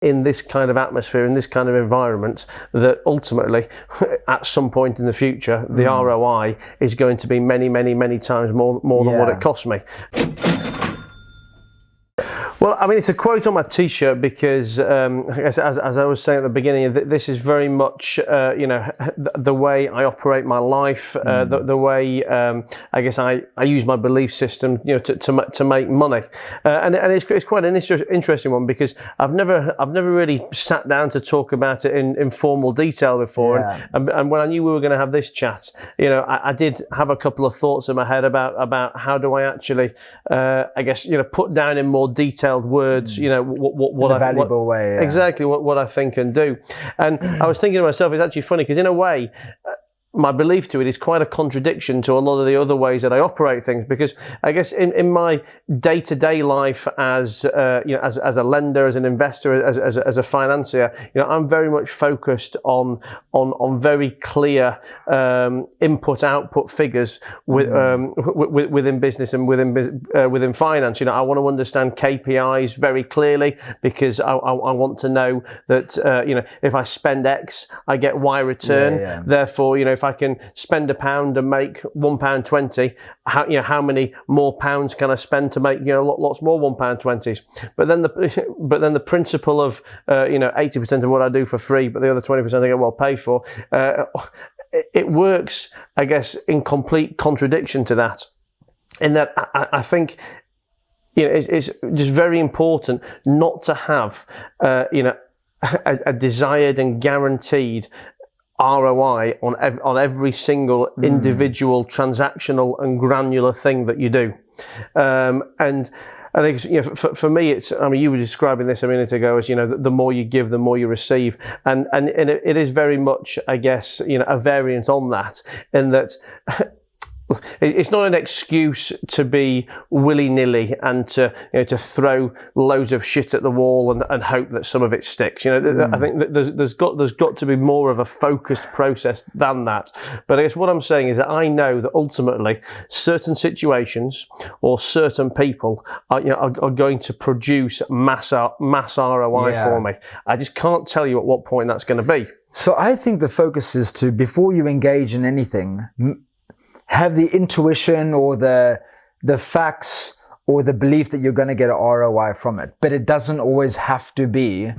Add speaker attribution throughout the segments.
Speaker 1: in this kind of atmosphere, in this kind of environment, that ultimately at some point in the future the ROI is going to be many times more than what it cost me. Well, I mean, it's a quote on my T-shirt because, as I was saying at the beginning, this is very much, the way I operate my life, the way I guess I use my belief system, to make money, and it's quite an interesting one because I've never really sat down to talk about it in formal detail before, and when I knew we were going to have this chat, I did have a couple of thoughts in my head about how do I actually, I guess, put down in more detailed words, what I think and do. And I was thinking to myself, it's actually funny because in a way, my belief to it is quite a contradiction to a lot of the other ways that I operate things, because I guess in my day-to-day life as a lender, as an investor, as a financier, I'm very much focused on very clear input-output figures within business and within finance. I want to understand KPIs very clearly because I want to know that if I spend X, I get Y return. Therefore, if I can spend £1 and make £1.20, how many more pounds can I spend to make lots more £1.20s? But then the principle of 80% of what I do for free, but the other 20% I get well paid for. It works, I guess, in complete contradiction to that. In that, I think it's just very important not to have a desired and guaranteed ROI on every single individual transactional and granular thing that you do, and I think for me, it's. I mean, you were describing this a minute ago as the more you give, the more you receive, and it is very much, I guess, a variant on that, in that. It's not an excuse to be willy-nilly and to throw loads of shit at the wall and hope that some of it sticks. I think that there's got to be more of a focused process than that. But I guess what I'm saying is that I know that ultimately certain situations or certain people are going to produce mass ROI for me. I just can't tell you at what point that's going to be.
Speaker 2: So I think the focus is to, before you engage in anything, have the intuition or the facts or the belief that you're going to get an ROI from it. But it doesn't always have to be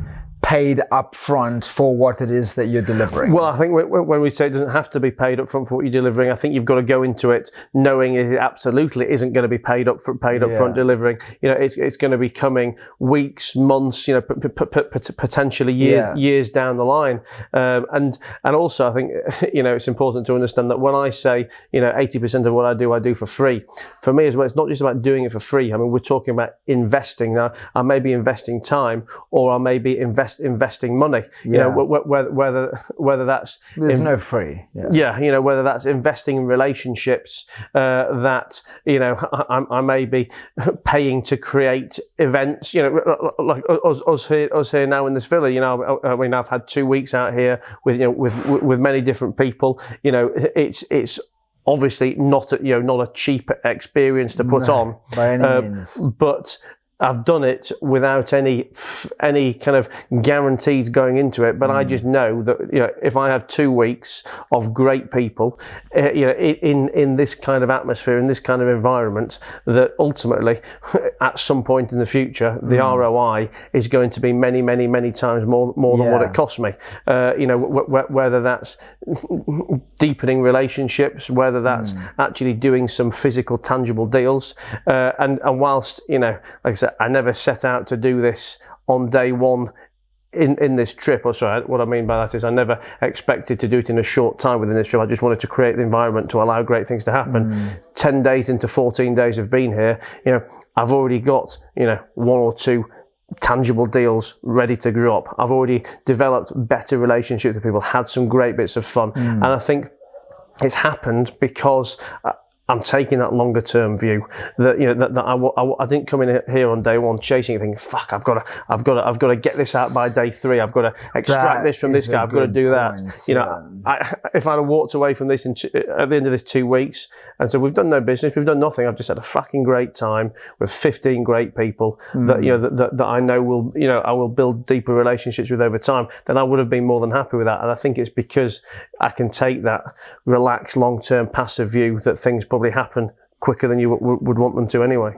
Speaker 2: paid up front for what it is that you're delivering.
Speaker 1: Well, I think when we say it doesn't have to be paid up front for what you're delivering, I think you've got to go into it knowing it absolutely isn't going to be paid up front delivering. It's going to be coming weeks, months, potentially years down the line. And also I think it's important to understand that when I say 80% of what I do for free, for me as well, it's not just about doing it for free. I mean, we're talking about investing. Now, I may be investing time, or I may be investing money, whether that's
Speaker 2: no free.
Speaker 1: Whether that's investing in relationships that I may be paying to create events, like us here now in this villa. I mean, I've had 2 weeks out here with many different people. It's obviously not a cheap experience to put on
Speaker 2: by any means,
Speaker 1: but I've done it without any kind of guarantees going into it, but I just know that if I have 2 weeks of great people, in this kind of atmosphere, in this kind of environment, that ultimately, at some point in the future, the ROI is going to be many times more than what it cost me. Whether that's deepening relationships, whether that's actually doing some physical, tangible deals, and whilst like I said, I never set out to do this on day one in this trip. Or sorry, what I mean by that is I never expected to do it in a short time within this trip. I just wanted to create the environment to allow great things to happen. 10 days into 14 days of being here, I've already got 1 or 2 tangible deals ready to grow up. I've already developed better relationships with people, had some great bits of fun, and I think it's happened because I'm taking that longer term view. That I didn't come in here on day one chasing anything. Fuck, I've got to get this out by day 3. I've got to extract this from this guy. I've got to do that. If I'd have walked away from this at the end of this 2 weeks and said, we've done no business, we've done nothing. I've just had a fucking great time with 15 great people that I know will, I will build deeper relationships with over time. Then I would have been more than happy with that. And I think it's because I can take that relaxed, long-term, passive view that things probably happen quicker than you would want them to anyway.